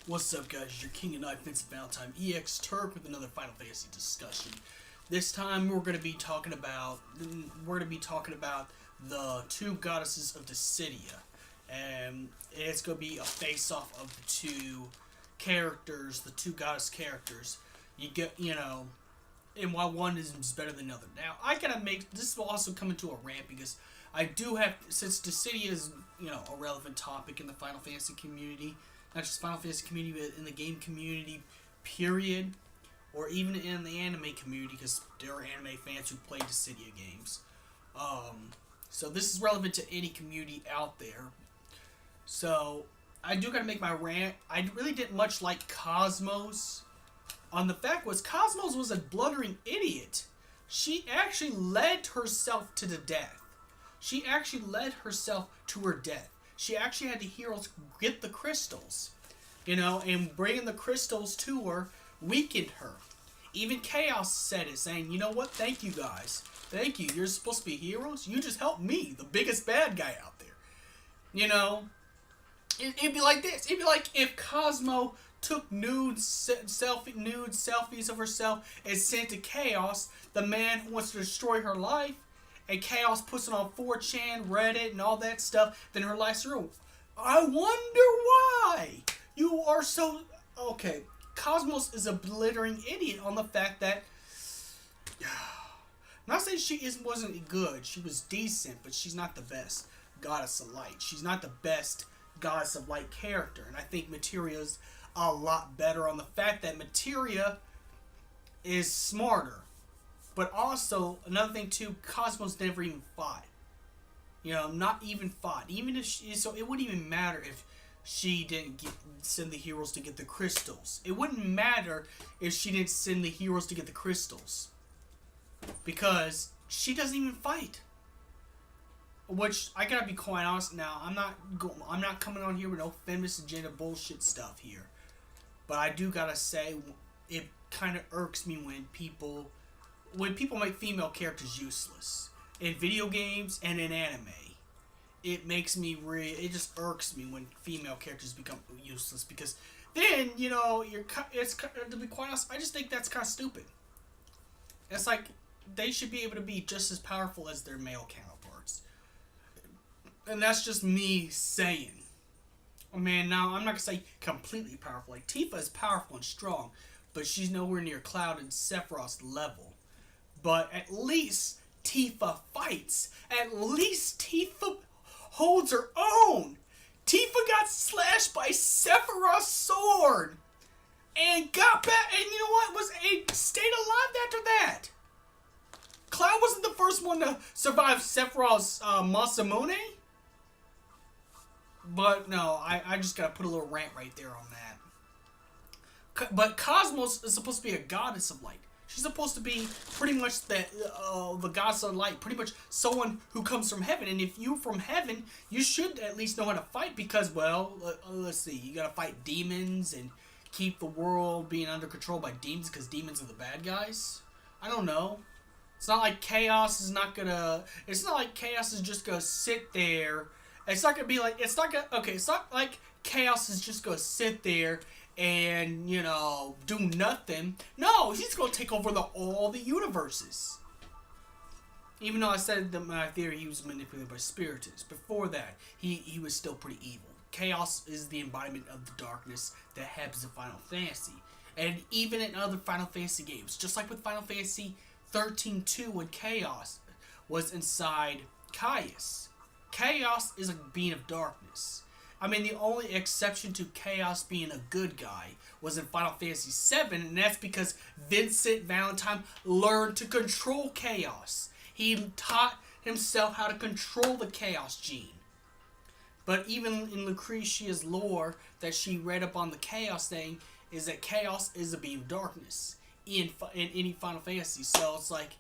What's up, guys? Your King and I, Vincent Valentine, EX Turk, with another Final Fantasy discussion. This time, we're going to be talking about the two goddesses of Dissidia, and it's going to be a face-off of the two characters, the two goddess characters. And while one is better than the other. Now, I gotta make this will also come into a rant because I do have, since Dissidia is a relevant topic in the Final Fantasy community. Not just Final Fantasy community, but in the game community, period, or even in the anime community, because there are anime fans who play Dissidia games. So this is relevant to any community out there. So I do gotta make my rant. I really didn't much like Cosmos. The fact was, Cosmos was a blundering idiot. She actually led herself to the death. She actually led herself to her death. She actually had the heroes get the crystals, and bringing the crystals to her weakened her. Even Chaos said it, saying, "You know what? Thank you guys. Thank you. You're supposed to be heroes. You just helped me, the biggest bad guy out there." It'd be like this. It'd be like if Cosmo took nude selfies of herself and sent to Chaos, the man who wants to destroy her life. And Chaos puts it on 4chan, Reddit, and all that stuff, then her life's ruined. I wonder why you are so... Okay, Cosmos is a blithering idiot on the fact that... I'm not saying she wasn't good. She was decent, but she's not the best Goddess of Light. She's not the best Goddess of Light character. And I think Materia's a lot better on the fact that Materia is smarter. But also, another thing too, Cosmos never even fought. Not even fought. Even if so it wouldn't even matter if she didn't send the heroes to get the crystals. It wouldn't matter if she didn't send the heroes to get the crystals. Because she doesn't even fight. Which, I gotta be quite honest now, I'm not coming on here with no feminist agenda bullshit stuff here. But I do gotta say, it kind of irks me when people make female characters useless in video games and in anime. It makes me it just irks me when female characters become useless, because then to be quite honest, I just think that's kind of stupid. It's like they should be able to be just as powerful as their male counterparts, and that's just me saying. Now I'm not gonna say completely powerful. Like Tifa is powerful and strong, but she's nowhere near Cloud and Sephiroth's level. But at least Tifa fights. At least Tifa holds her own. Tifa got slashed by Sephiroth's sword and got back, and you know what? Stayed alive after that. Cloud wasn't the first one to survive Sephiroth's Masamune. But no, I just gotta put a little rant right there on that. But Cosmos is supposed to be a goddess of light. She's supposed to be pretty much the goddess of light, pretty much someone who comes from heaven. And if you're from heaven, you should at least know how to fight because, well, let's see, you gotta fight demons and keep the world being under control by demons because demons are the bad guys. I don't know. It's not like Chaos is just gonna sit there. It's not like Chaos is just gonna sit there and do nothing. No, he's gonna take over all the universes. Even though I said that my theory he was manipulated by spiritists, before that he was still pretty evil. Chaos is the embodiment of the darkness that happens in Final Fantasy, and even in other Final Fantasy games, just like with Final Fantasy 13-2 when Chaos was inside Caius. Chaos is a being of darkness. The only exception to Chaos being a good guy was in Final Fantasy VII, and that's because Vincent Valentine learned to control Chaos. He taught himself how to control the Chaos gene. But even in Lucretia's lore that she read up on the Chaos thing, is that Chaos is a being of darkness in any Final Fantasy. So it's like,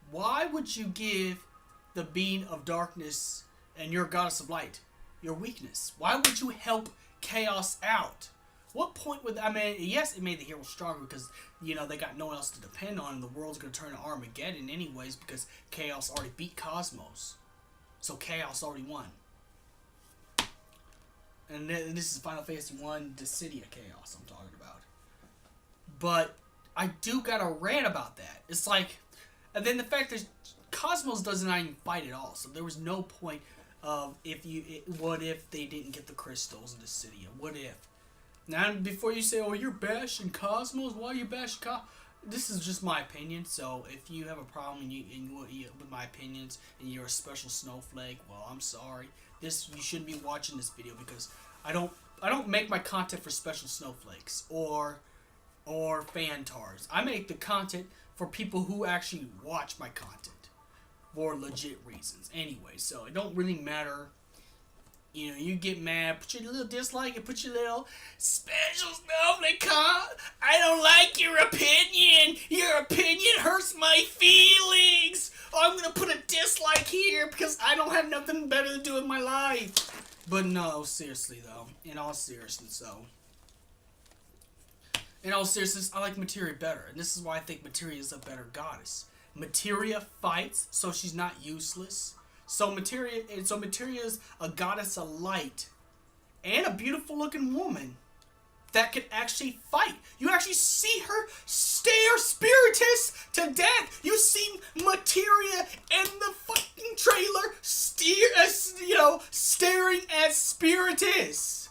why would you give the being of darkness and your goddess of light your weakness? Why would you help Chaos out? What point would yes, it made the heroes stronger because they got no one else to depend on, and the world's gonna turn to Armageddon anyways because Chaos already beat Cosmos, so Chaos already won. And this is Final Fantasy 1 Dissidia Chaos I'm talking about. But I do got a rant about that. It's like, and then the fact that Cosmos doesn't even fight at all. So there was no point of what if they didn't get the crystals in Dissidia? What if? Now, before you say, oh, you're bashing Cosmos, why are you bashing Cosmos? This is just my opinion, so if you have a problem with my opinions and you're a special snowflake, well, I'm sorry. You shouldn't be watching this video because I don't make my content for special snowflakes or fantards. I make the content for people who actually watch my content for legit reasons. Anyway, so it don't really matter. You know, you get mad, put your little dislike and put your little special snowflake comment. I don't like your opinion. Your opinion hurts my feelings. Oh, I'm going to put a dislike here because I don't have nothing better to do in my life. But no, seriously though, in all seriousness, I like Materia better. And this is why I think Materia is a better goddess. Materia fights, so she's not useless. So Materia is a goddess of light and a beautiful looking woman that can actually fight. You actually see her stare Spiritus to death. You see Materia in the fucking trailer staring at Spiritus.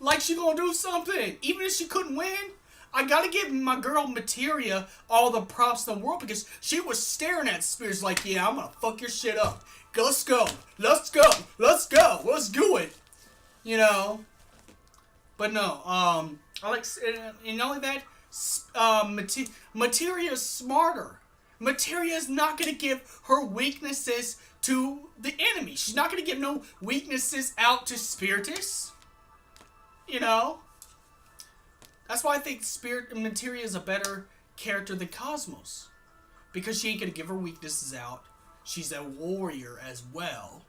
Like she gonna do something. Even if she couldn't win, I gotta give my girl Materia all the props in the world because she was staring at Spiritus like, yeah, I'm gonna fuck your shit up. Let's go. Let's go. Let's go. Let's do it. You know. But no, I like, and not only that, Materia is smarter. Materia is not going to give her weaknesses to the enemy. She's not going to give no weaknesses out to Spiritus. You know. That's why I think Materia is a better character than Cosmos. Because she ain't going to give her weaknesses out. She's a warrior as well.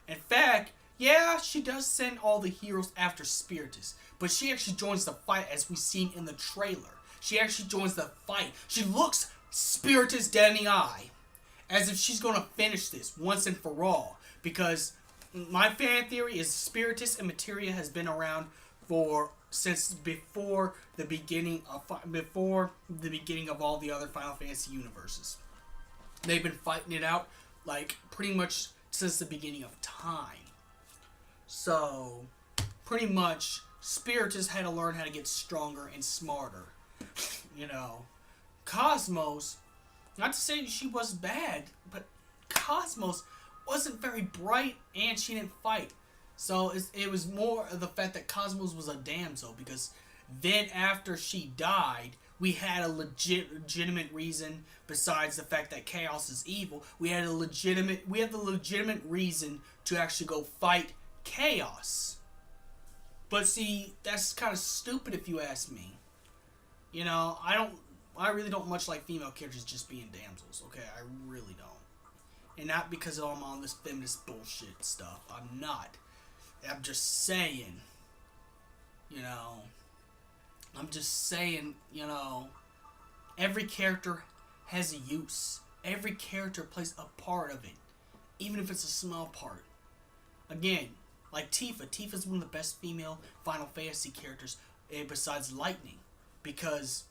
In fact, yeah, she does send all the heroes after Spiritus. But she actually joins the fight as we've seen in the trailer. She actually joins the fight. She looks Spiritus dead in the eye. As if she's going to finish this once and for all. Because my fan theory is Spiritus and Materia has been around since before the beginning of all the other Final Fantasy universes. They've been fighting it out like pretty much since the beginning of time. So pretty much Spiritus had to learn how to get stronger and smarter. You know, Cosmos, not to say she was bad, but Cosmos wasn't very bright and she didn't fight. So it was more of the fact that Cosmos was a damsel, because then after she died, we had a legitimate reason besides the fact that Chaos is evil. We had the legitimate reason to actually go fight Chaos. But see, that's kind of stupid if you ask me. You know, I really don't much like female characters just being damsels, okay? I really don't. And not because I'm on this feminist bullshit stuff. I'm not. I'm just saying, you know, every character has a use. Every character plays a part of it, even if it's a small part. Again, like Tifa. Tifa's one of the best female Final Fantasy characters besides Lightning, because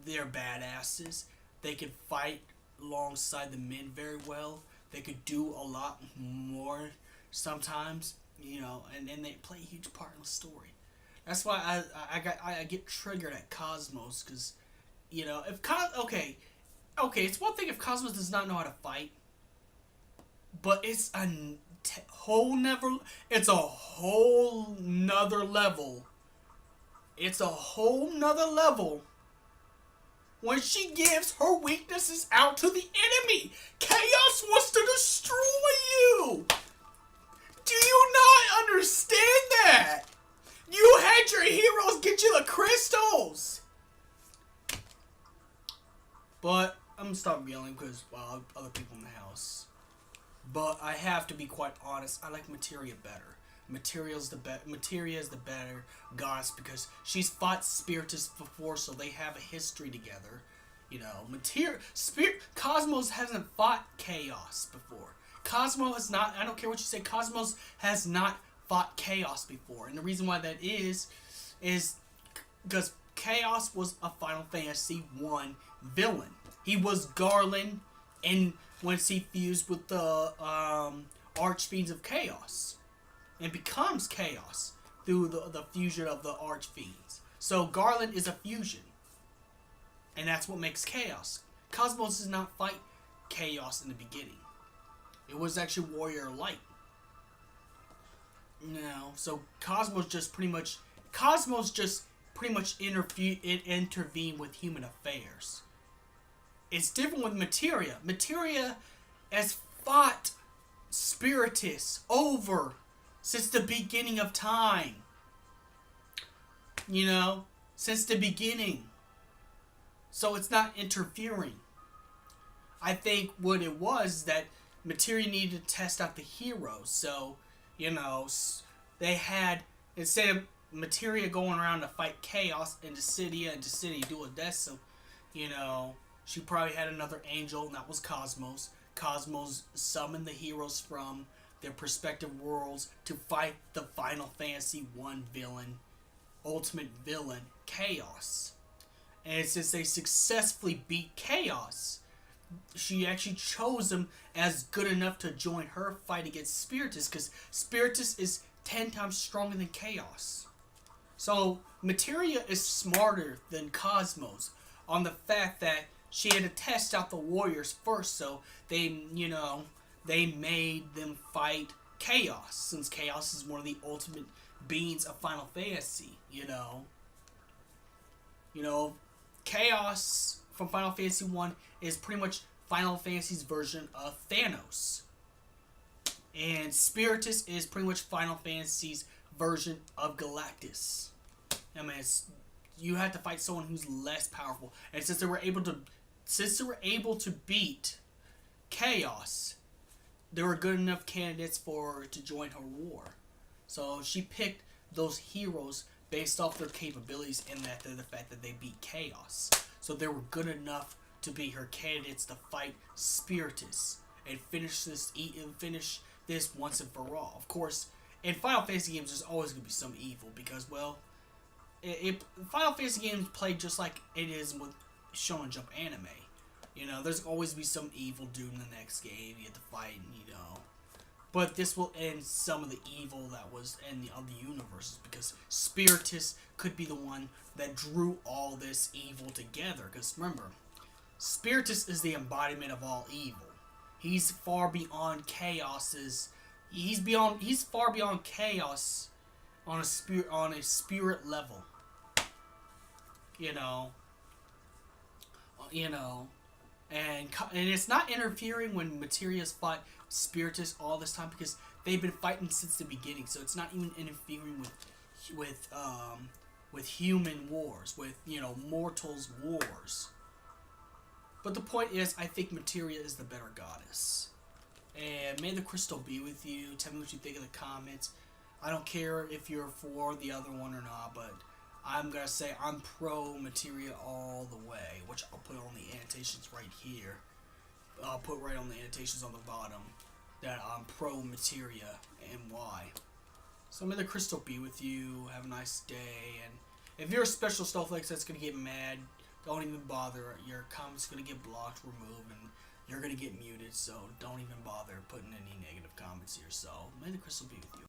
they're badasses. They could fight alongside the men very well. They could do a lot more sometimes, you know, and they play a huge part in the story. That's why I get triggered at Cosmos, because, you know, if okay, it's one thing if Cosmos does not know how to fight, but it's a whole nother level. It's a whole nother level when she gives her weaknesses out to the enemy. Chaos wants to destroy you. Do you not understand that? You had your heroes get you the crystals. But I'm gonna stop yelling because other people in the house. But I have to be quite honest. I like Materia better. Materia is the better goddess because she's fought Spiritus before, so they have a history together. You know, Cosmos hasn't fought Chaos before. Cosmos has not. I don't care what you say. Cosmos has not fought Chaos before. And the reason why that is because Chaos was a Final Fantasy 1 villain. He was Garland, and once he fused with the Archfiends of Chaos, and becomes Chaos through the fusion of the Archfiends. So Garland is a fusion, and that's what makes Chaos. Cosmos does not fight Chaos in the beginning. It was actually Warrior Light. No, so Cosmos just pretty much intervene with human affairs. It's different with Materia. Materia has fought Spiritus over since the beginning of time. You know, since the beginning. So it's not interfering. I think what it was is that Materia needed to test out the heroes. So, you know, they had, instead of Materia going around to fight Chaos and Dissidia Duodecim, you know, she probably had another angel, and that was Cosmos. Cosmos summoned the heroes from their respective worlds to fight the Final Fantasy 1 villain, ultimate villain, Chaos. And since they successfully beat Chaos, she actually chose him as good enough to join her fight against Spiritus, because Spiritus is 10 times stronger than Chaos. So Materia is smarter than Cosmos on the fact that she had to test out the warriors first, so they made them fight Chaos, since Chaos is one of the ultimate beings of Final Fantasy, you know. Chaos from Final Fantasy 1 is pretty much Final Fantasy's version of Thanos. And Spiritus is pretty much Final Fantasy's version of Galactus. I mean, you have to fight someone who's less powerful. And since they were able to beat Chaos, they were good enough candidates for her to join her war. So she picked those heroes based off their capabilities and the fact that they beat Chaos. So they were good enough to be her candidates to fight Spiritus and finish this once and for all. Of course, in Final Fantasy games, there's always going to be some evil because, well, Final Fantasy games play just like it is with Shonen Jump anime. You know, there's always be some evil dude in the next game you have to fight, you know. But this will end some of the evil that was in the other universes, because Spiritus could be the one that drew all this evil together. Because remember, Spiritus is the embodiment of all evil. He's far beyond Chaos's. He's far beyond Chaos on a spirit level. You know. And it's not interfering when Materia's fought Spiritus all this time, because they've been fighting since the beginning. So it's not even interfering with human wars, with mortals' wars. But the point is, I think Materia is the better goddess. And may the crystal be with you. Tell me what you think in the comments. I don't care if you're for the other one or not, but I'm going to say I'm pro Materia all the way, which I'll put on the annotations right here. I'll put right on the annotations on the bottom that I'm pro Materia and why. So may the crystal be with you. Have a nice day. And if you're a special snowflakes that's going to get mad, don't even bother. Your comment's going to get blocked, removed, and you're going to get muted. So don't even bother putting any negative comments here. So may the crystal be with you.